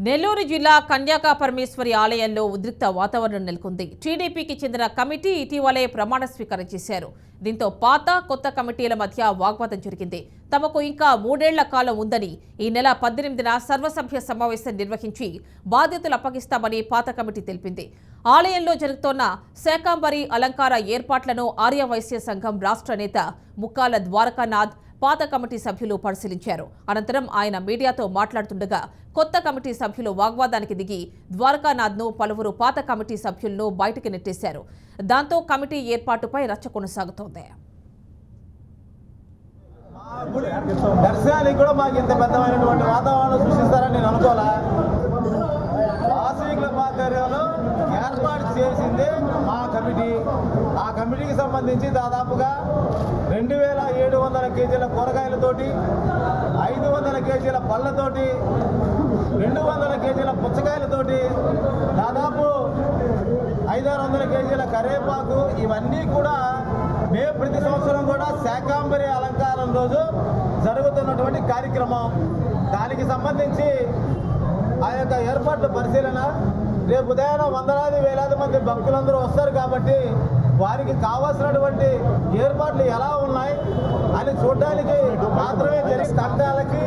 నెల్లూరు జిల్లా కన్యాక పరమేశ్వరి ఆలయంలో ఉద్రిక్త వాతావరణం నెలకొంది. టీడీపీకి చెందిన కమిటీ ఇటీవలే ప్రమాణ స్వీకారం చేశారు. దీంతో పాత కొత్త కమిటీల మధ్య వాగ్వాదం జరిగింది. తమకు ఇంకా 3 ఏళ్ల కాలం ఉందని ఈ నెల 18న సర్వసభ్య సమావేశం నిర్వహించి బాధ్యతలు అప్పగిస్తామని పాత కమిటీ తెలిపింది. ఆలయంలో జరుగుతోన్న శాకంబరి అలంకార ఏర్పాట్లను ఆర్యవైశ్య సంఘం రాష్ట్ర నేత ముక్కాల ద్వారకానాథ్ పాత కమిటీ సభ్యులు పరిశీలించారు. అనంతరం ఆయన మీడియాతో మాట్లాడుతుండగా కొత్త కమిటీ సభ్యులు వాగ్వాదానికి దిగి ద్వారకానాథ్ను పలువురు పాత కమిటీ సభ్యులను బయటికి నెట్టేశారు. దాంతో కమిటీ ఏర్పాటుపై రచ్చ కొనసాగుతోంది. దర్శనానికి కూడా మాకు ఇంత పెద్దమైనటువంటి వాతావరణం సృష్టిస్తారని నేను అనుకోలే. వాసవికుల ఆధ్వర్యంలో ఏర్పాటు చేసింది మా కమిటీ. ఆ కమిటీకి సంబంధించి దాదాపుగా 2700 కేజీల కూరగాయలతోటి, 500 కేజీల పళ్ళతోటి, 200 కేజీల పుచ్చకాయలతోటి, దాదాపు 500 కేజీల కరివేపాకు, ఇవన్నీ కూడా మేము ప్రతి సంవత్సరం కూడా శాకంబరి అలంకారం రోజు జరుగుతున్నటువంటి కార్యక్రమం. దానికి సంబంధించి ఆ యొక్క ఏర్పాట్ల పరిశీలన రేపు ఉదయం వందలాది వేలాది మంది భక్తులందరూ వస్తారు కాబట్టి వారికి కావాల్సినటువంటి ఏర్పాట్లు ఎలా ఉన్నాయి అని చూడడానికి మాత్రమే జరిగే తండాలకి